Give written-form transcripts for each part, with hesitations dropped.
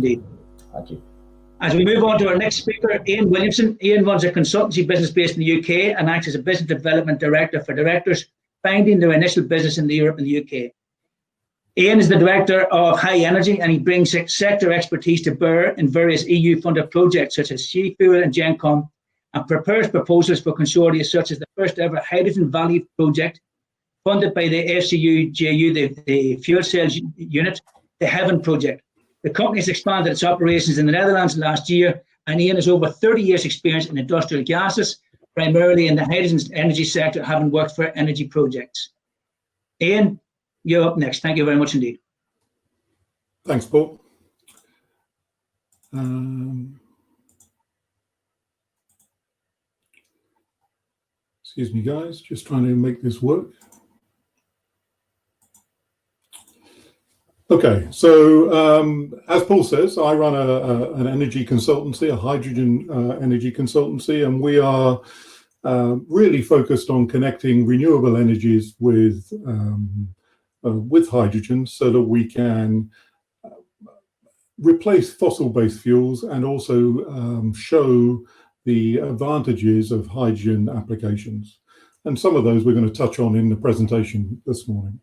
indeed. Thank you. As we move on to our next speaker, Ian Williamson. Ian runs a consultancy business based in the UK and acts as a business development director for directors finding their initial business in Europe and the UK. Ian is the director of HyEnergy, and he brings sector expertise to bear in various EU-funded projects such as Seafuel and GenComm, and prepares proposals for consortia such as the first ever Hydrogen Valley project, funded by the FCU-JU, the fuel cells unit, the Heaven project. The company has expanded its operations in the Netherlands last year, and Ian has over 30 years' experience in industrial gases, primarily in the hydrogen energy sector, having worked for energy projects. Ian, you're up next. Thank you very much indeed. Thanks, Paul. Excuse me, guys, just trying to make this work. Okay, so as Paul says, I run an energy consultancy, a hydrogen energy consultancy, and we are really focused on connecting renewable energies with hydrogen so that we can replace fossil-based fuels and also show the advantages of hydrogen applications. And some of those we're going to touch on in the presentation this morning.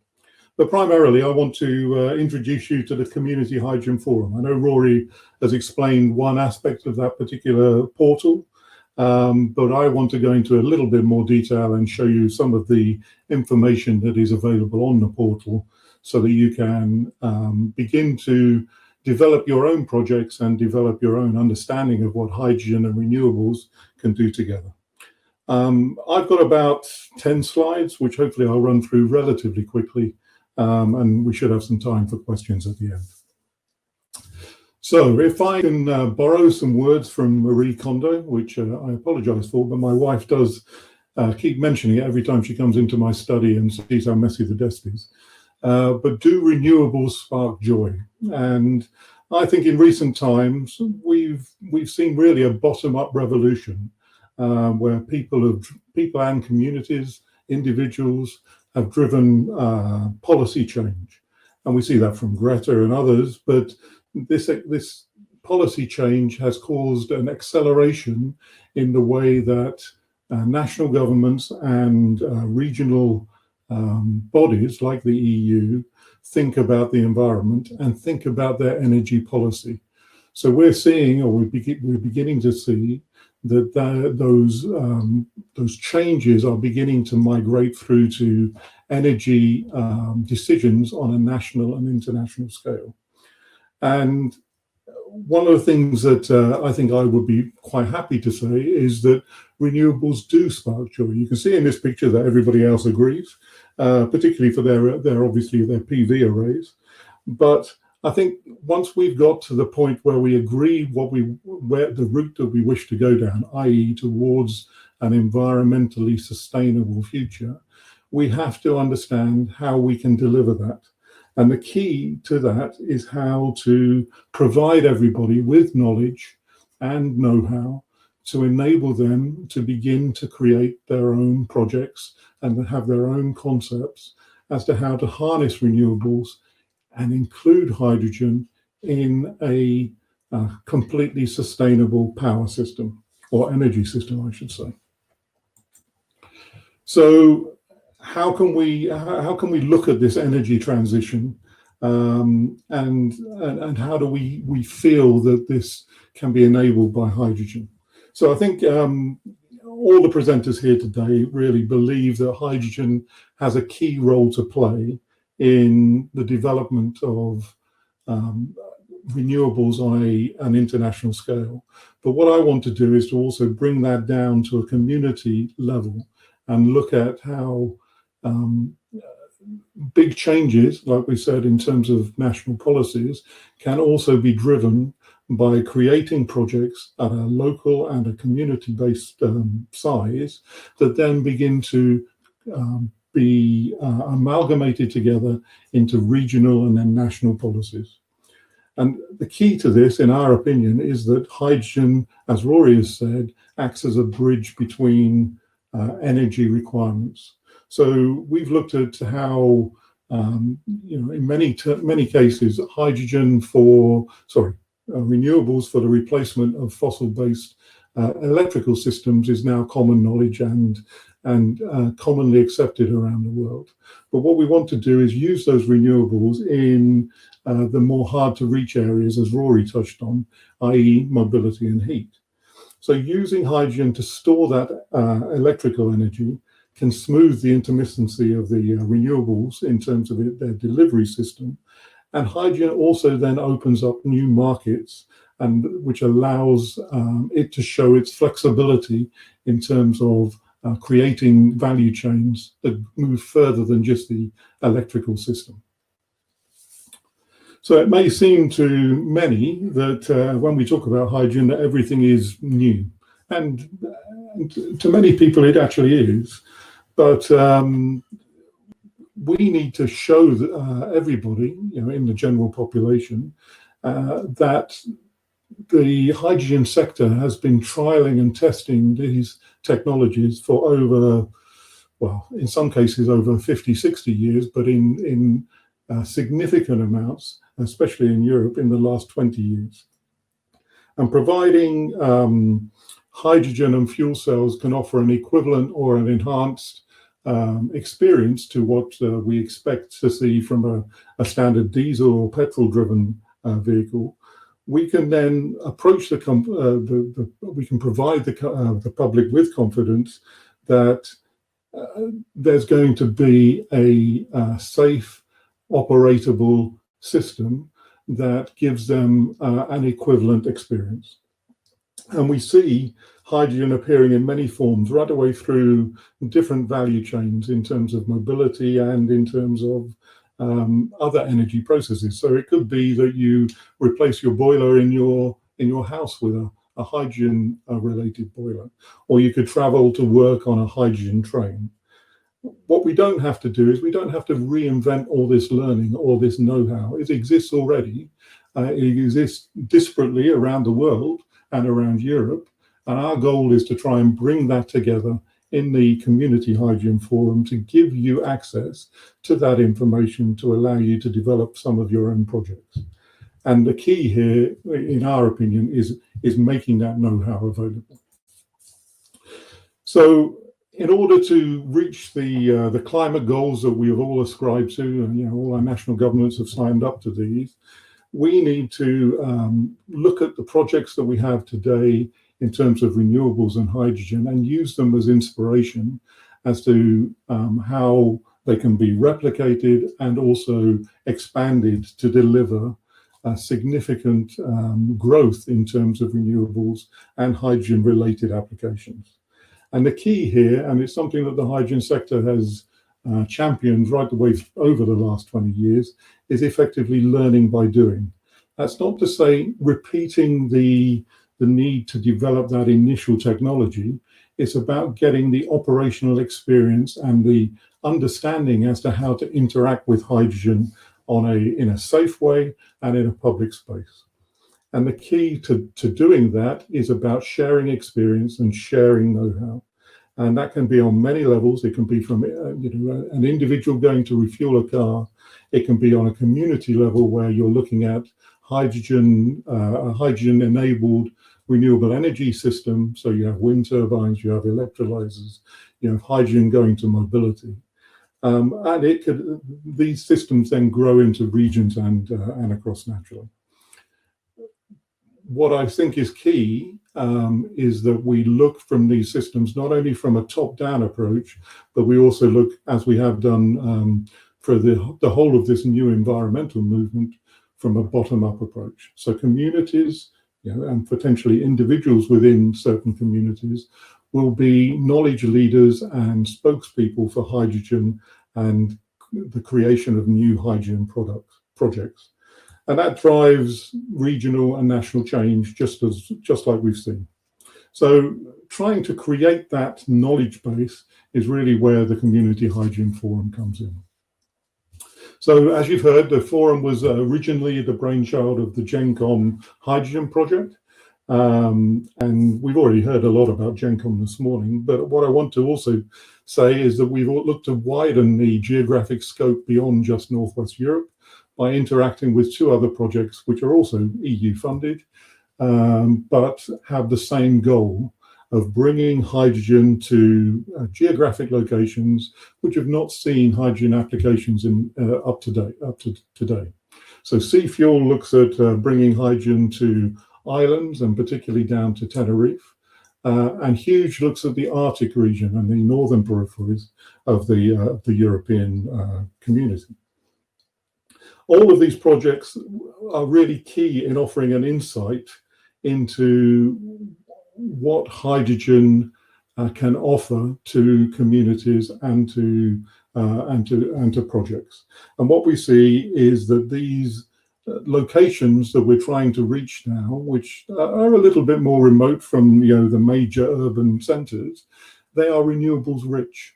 But primarily, I want to introduce you to the Community Hydrogen Forum. I know Rory has explained one aspect of that particular portal, but I want to go into a little bit more detail and show you some of the information that is available on the portal so that you can begin to develop your own projects and develop your own understanding of what hydrogen and renewables can do together. I've got about 10 slides, which hopefully I'll run through relatively quickly. And we should have some time for questions at the end. So if I can borrow some words from Marie Kondo, which I apologize for, but my wife does keep mentioning it every time she comes into my study and sees how messy the desk is. But do renewables spark joy? And I think in recent times, we've seen really a bottom-up revolution where people and communities, individuals, have driven policy change, and we see that from Greta and others. But this policy change has caused an acceleration in the way that national governments and regional bodies like the EU think about the environment and think about their energy policy. So we're seeing, or we're beginning to see, that those changes are beginning to migrate through to energy decisions on a national and international scale. And one of the things that I think I would be quite happy to say is that renewables do spark joy. You can see in this picture that everybody else agrees, particularly for their obviously their PV arrays. But I think once we've got to the point where we agree where the route that we wish to go down, i.e. towards an environmentally sustainable future, we have to understand how we can deliver that. And the key to that is how to provide everybody with knowledge and know-how to enable them to begin to create their own projects and have their own concepts as to how to harness renewables and include hydrogen in a completely sustainable power system, or energy system, I should say. So how can we look at this energy transition, and how do we feel that this can be enabled by hydrogen? So I think all the presenters here today really believe that hydrogen has a key role to play in the development of renewables on an international scale. But what I want to do is to also bring that down to a community level and look at how big changes, like we said, in terms of national policies, can also be driven by creating projects at a local and a community-based size that then begin to be amalgamated together into regional and then national policies. And the key to this, in our opinion, is that hydrogen, as Rory has said, acts as a bridge between energy requirements. So we've looked at how, in many cases, renewables for the replacement of fossil-based electrical systems is now common knowledge and commonly accepted around the world. But what we want to do is use those renewables in the more hard-to-reach areas, as Rory touched on, i.e. mobility and heat. So using hydrogen to store that electrical energy can smooth the intermittency of the renewables in terms of their delivery system. And hydrogen also then opens up new markets, and which allows it to show its flexibility in terms of creating value chains that move further than just the electrical system. So it may seem to many that when we talk about hydrogen, that everything is new. And to many people, it actually is. But we need to show everybody, in the general population, that the hydrogen sector has been trialing and testing these technologies for over, well, in some cases over 50, 60 years, but in significant amounts, especially in Europe, in the last 20 years. And providing hydrogen and fuel cells can offer an equivalent or an enhanced experience to what we expect to see from a standard diesel or petrol-driven vehicle. We can then approach we can provide the public with confidence that there's going to be a safe, operatable system that gives them an equivalent experience. And we see hydrogen appearing in many forms right away through different value chains in terms of mobility and in terms of other energy processes. So it could be that you replace your boiler in your house with a hydrogen related boiler, or you could travel to work on a hydrogen train. What we don't have to do is we don't have to reinvent all this learning, all this know-how. It exists already. It exists disparately around the world and around Europe. And our goal is to try and bring that together in the Community Hydrogen Forum to give you access to that information to allow you to develop some of your own projects. And the key here, in our opinion, is making that know-how available. So in order to reach the climate goals that we have all ascribed to, and all our national governments have signed up to these, we need to look at the projects that we have today in terms of renewables and hydrogen and use them as inspiration as to how they can be replicated and also expanded to deliver significant growth in terms of renewables and hydrogen related applications. And the key here, and it's something that the hydrogen sector has championed right the way over the last 20 years, is effectively learning by doing. That's not to say repeating the need to develop that initial technology. It's about getting the operational experience and the understanding as to how to interact with hydrogen in a safe way and in a public space. And the key to doing that is about sharing experience and sharing know-how. And that can be on many levels. It can be from an individual going to refuel a car. It can be on a community level where you're looking at hydrogen, a hydrogen-enabled renewable energy system. So you have wind turbines, you have electrolyzers, you have hydrogen going to mobility. And these systems then grow into regions and across naturally. What I think is key is that we look from these systems not only from a top-down approach, but we also look, as we have done for the whole of this new environmental movement, from a bottom-up approach. So communities, and potentially individuals within certain communities will be knowledge leaders and spokespeople for hydrogen and the creation of new hydrogen projects. And that drives regional and national change just like we've seen. So trying to create that knowledge base is really where the Community Hydrogen Forum comes in. So as you've heard, the forum was originally the brainchild of the GenComm hydrogen project. And we've already heard a lot about GenComm this morning, but what I want to also say is that we've looked to widen the geographic scope beyond just Northwest Europe by interacting with two other projects which are also EU funded, but have the same goal of bringing hydrogen to geographic locations which have not seen hydrogen applications in up to today. So Seafuel looks at bringing hydrogen to islands and particularly down to Tenerife. And Huge looks at the Arctic region and the northern peripheries of the European community. All of these projects are really key in offering an insight into what hydrogen can offer to communities and to projects. And what we see is that these locations that we're trying to reach now, which are a little bit more remote from the major urban centres, they are renewables rich.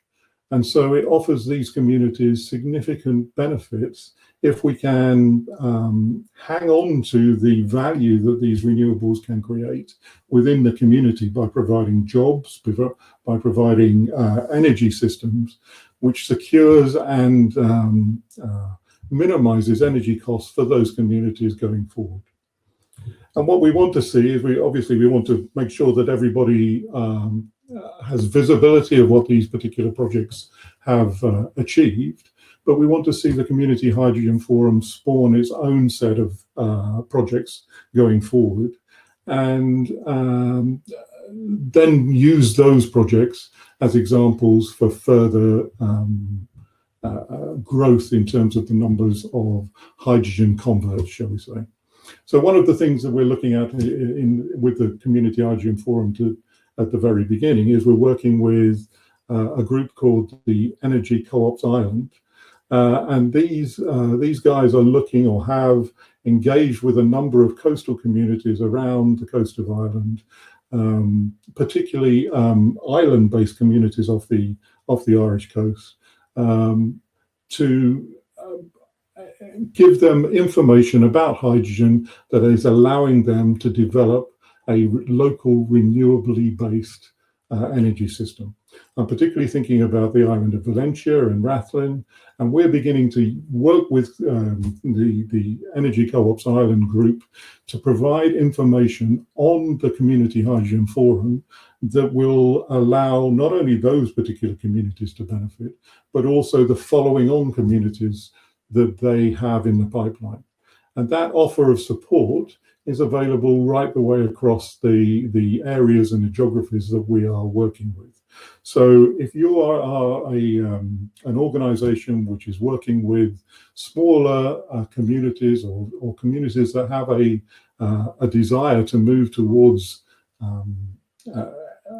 And so it offers these communities significant benefits if we can hang on to the value that these renewables can create within the community by providing jobs, by providing energy systems, which secures and minimizes energy costs for those communities going forward. And what we want to see is we want to make sure that everybody has visibility of what these particular projects have achieved, but we want to see the Community Hydrogen Forum spawn its own set of projects going forward, and then use those projects as examples for further growth in terms of the numbers of hydrogen converts, shall we say. So one of the things that we're looking at with the Community Hydrogen Forum at the very beginning is we're working with a group called the Energy Co-ops Island. And these guys are looking or have engaged with a number of coastal communities around the coast of Ireland, particularly island-based communities off the Irish coast, to give them information about hydrogen that is allowing them to develop a local renewably based energy system. I'm particularly thinking about the island of Valentia and Rathlin, and we're beginning to work with the Energy Co-ops Island group to provide information on the Community Hydrogen Forum that will allow not only those particular communities to benefit, but also the following on communities that they have in the pipeline. And that offer of support is available right the way across the areas and the geographies that we are working with. So if you are an organization which is working with smaller communities or communities that have a desire to move towards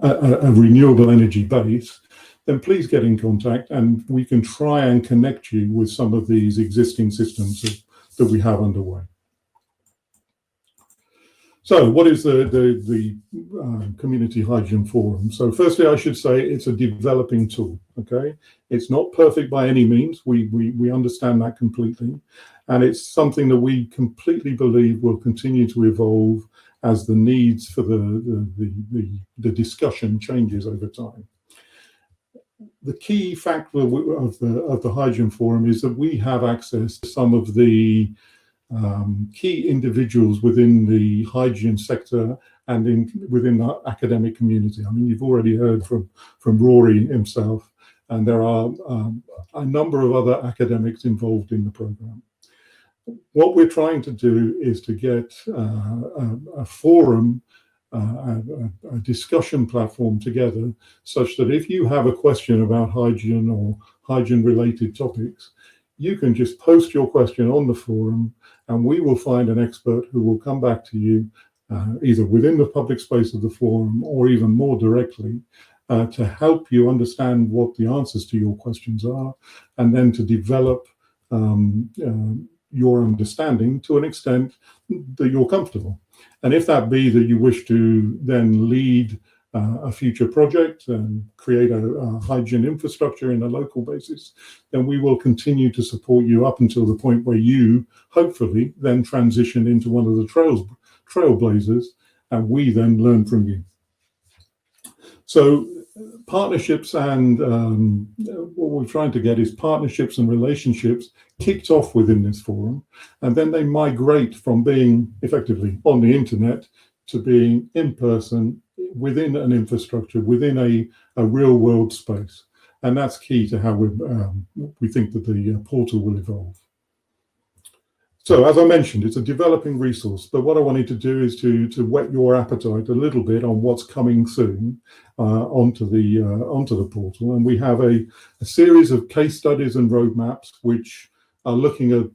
a renewable energy base, then please get in contact and we can try and connect you with some of these existing systems that we have underway. So what is the Community Hydrogen Forum? So firstly, I should say it's a developing tool, okay? It's not perfect by any means. We understand that completely. And it's something that we completely believe will continue to evolve as the needs for the discussion changes over time. The key factor of the Hydrogen Forum is that we have access to some of the key individuals within the hydrogen sector and within the academic community. I mean, you've already heard from Rory himself, and there are a number of other academics involved in the program. What we're trying to do is to get a forum, a discussion platform together, such that if you have a question about hydrogen or hydrogen-related topics, you can just post your question on the forum, and we will find an expert who will come back to you either within the public space of the forum or even more directly to help you understand what the answers to your questions are, and then to develop your understanding to an extent that you're comfortable. And if that be that you wish to then lead a future project and create a hydrogen infrastructure in a local basis, then we will continue to support you up until the point where you hopefully then transition into one of the trailblazers, and we then learn from you. So partnerships and what we're trying to get is partnerships and relationships kicked off within this forum, and then they migrate from being effectively on the internet to being in person within an infrastructure, within a real world space. And that's key to how we think that the portal will evolve. So as I mentioned, it's a developing resource, but what I wanted to do is to whet your appetite a little bit on what's coming soon onto the portal. And we have a series of case studies and roadmaps which are looking at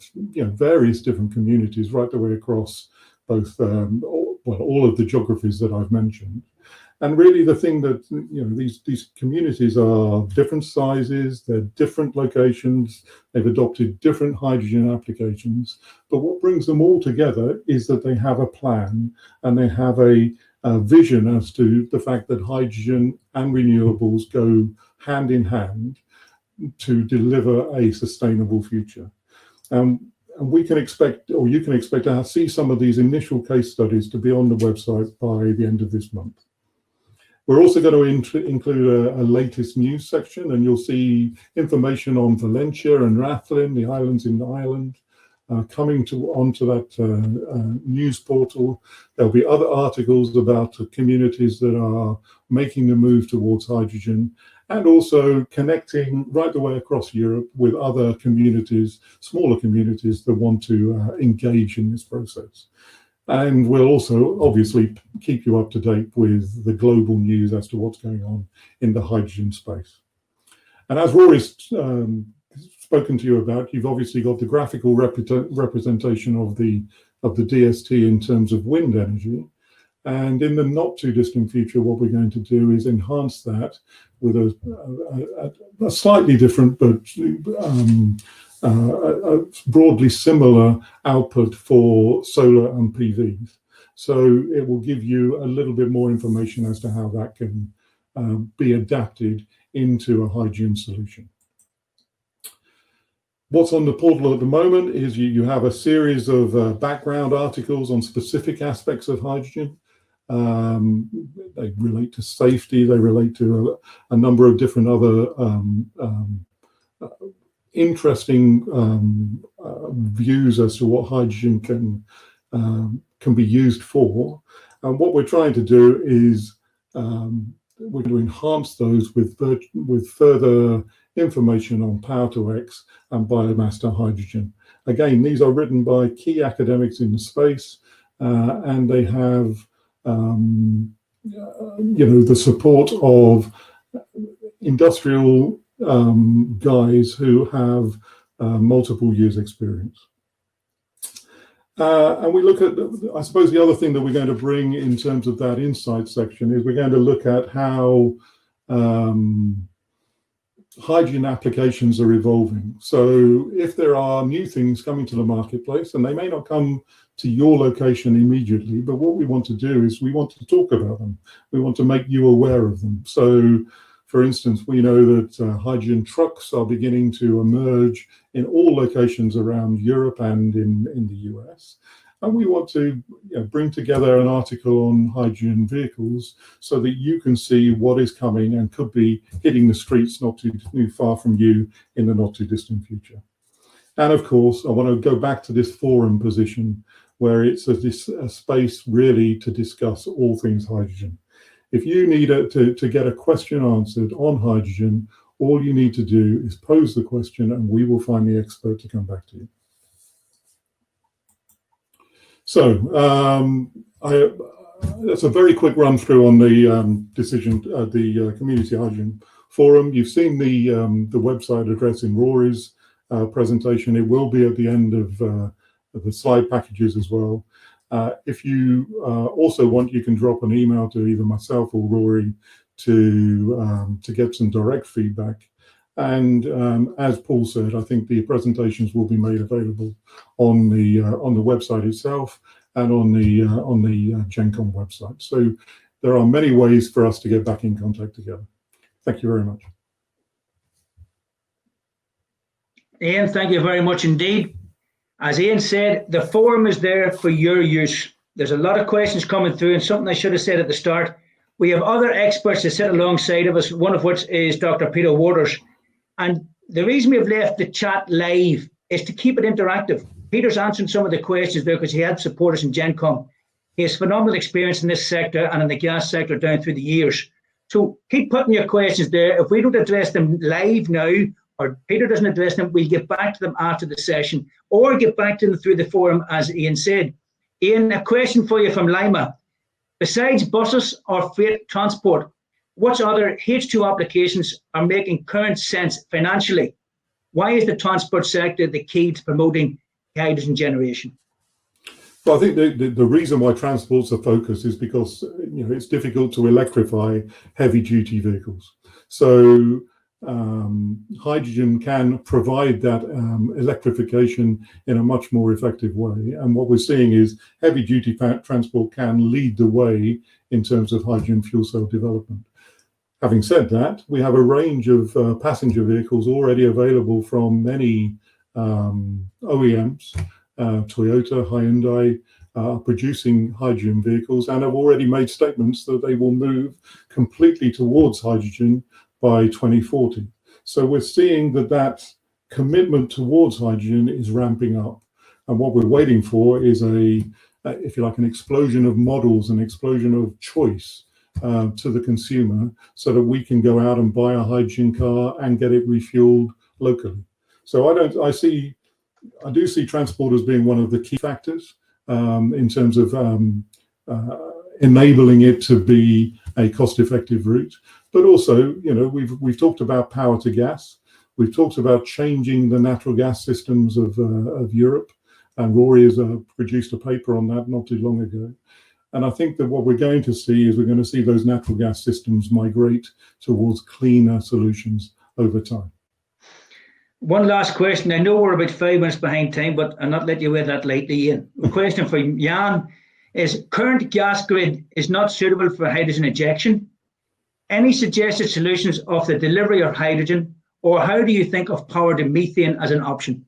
various different communities right the way across both all of the geographies that I've mentioned. And really the thing that, these communities are different sizes, they're different locations, they've adopted different hydrogen applications, but what brings them all together is that they have a plan and they have a vision as to the fact that hydrogen and renewables go hand in hand to deliver a sustainable future. And we can expect, or you can expect to see some of these initial case studies to be on the website by the end of this month. We're also going to include a latest news section, and you'll see information on Valentia and Rathlin, the islands in Ireland, coming onto that news portal. There'll be other articles about communities that are making the move towards hydrogen, and also connecting right the way across Europe with other communities, smaller communities that want to engage in this process. And we'll also obviously keep you up to date with the global news as to what's going on in the hydrogen space. And as Rory's spoken to you about, you've obviously got the graphical representation of the DST in terms of wind energy. And in the not too distant future, what we're going to do is enhance that with a slightly different but a broadly similar output for solar and PVs. So it will give you a little bit more information as to how that can be adapted into a hydrogen solution. What's on the portal at the moment is you have a series of background articles on specific aspects of hydrogen. They relate to safety, they relate to a number of different other interesting views as to what hydrogen can be used for. And what we're trying to do is we're going to enhance those with further information on power-to-X and biomass to hydrogen. Again, these are written by key academics in the space, and they have the support of industrial guys who have multiple years experience. And we look at, I suppose the other thing that we're going to bring in terms of that insight section is we're going to look at how hydrogen applications are evolving. So if there are new things coming to the marketplace, and they may not come to your location immediately, but what we want to do is we want to talk about them. We want to make you aware of them. So for instance, we know that hydrogen trucks are beginning to emerge in all locations around Europe and in the US. And we want to bring together an article on hydrogen vehicles so that you can see what is coming and could be hitting the streets not too far from you in the not too distant future. And of course, I want to go back to this forum position where it's a space really to discuss all things hydrogen. If you need to get a question answered on hydrogen, all you need to do is pose the question and we will find the expert to come back to you. So that's a very quick run through on the the Community Hydrogen Forum. You've seen the website address in Rory's presentation. It will be at the end of the slide packages as well. If you also want, you can drop an email to either myself or Rory to get some direct feedback. And as Paul said, I think the presentations will be made available on the website itself and on the GenComm website. So there are many ways for us to get back in contact together. Thank you very much. Ian, thank you very much indeed. As Ian said, the forum is there for your use. There's a lot of questions coming through, and something I should have said at the start, We have other experts that sit alongside of us, one of which is Dr. Peter Waters. And the reason we've left the chat live is to keep it interactive. Peter's answering some of the questions there because he helped support us in GenComm. He has phenomenal experience in this sector and in the gas sector down through the years. So keep putting your questions there. If we don't address them live now, or Peter doesn't address them, we'll get back to them after the session, or get back to them through the forum, as Ian said. Ian, a question for you from Lima. Besides buses or freight transport, what other H2 applications are making current sense financially? Why is the transport sector the key to promoting hydrogen generation? Well, I think the reason why transport's a focus is because it's difficult to electrify heavy-duty vehicles. So hydrogen can provide that electrification in a much more effective way. And what we're seeing is heavy-duty transport can lead the way in terms of hydrogen fuel cell development. Having said that, we have a range of passenger vehicles already available from many OEMs. Toyota, HyEnergy are producing hydrogen vehicles and have already made statements that they will move completely towards hydrogen by 2040. So we're seeing that commitment towards hydrogen is ramping up. And what we're waiting for is if you like, an explosion of models, an explosion of choice to the consumer so that we can go out and buy a hydrogen car and get it refueled locally. So I do see transport as being one of the key factors in terms of enabling it to be a cost-effective route. But also, we've talked about power to gas. We've talked about changing the natural gas systems of Europe, and Rory has produced a paper on that not too long ago. And I think that what we're going to see is those natural gas systems migrate towards cleaner solutions over time. One last question. I know we're about 5 minutes behind time, but I'll not let you away that lightly, Ian. The question for Jan is, current gas grid is not suitable for hydrogen injection. Any suggested solutions of the delivery of hydrogen, or how do you think of power to methane as an option?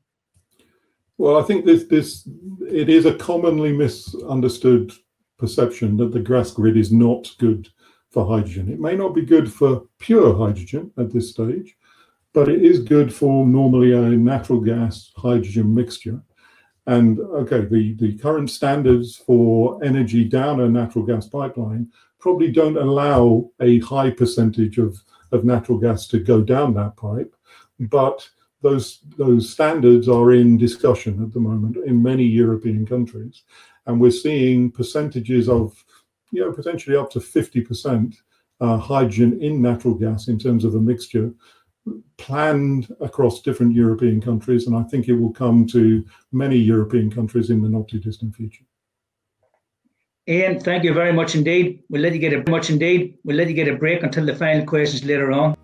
Well, I think it is a commonly misunderstood perception that the gas grid is not good for hydrogen. It may not be good for pure hydrogen at this stage, but it is good for normally a natural gas hydrogen mixture. And okay, the current standards for energy down a natural gas pipeline probably don't allow a high percentage of natural gas to go down that pipe, but those standards are in discussion at the moment in many European countries. And we're seeing percentages of, potentially up to 50% hydrogen in natural gas in terms of a mixture planned across different European countries, and I think it will come to many European countries in the not too distant future. Ian, thank you very much indeed. We'll let you get a break until the final questions later on.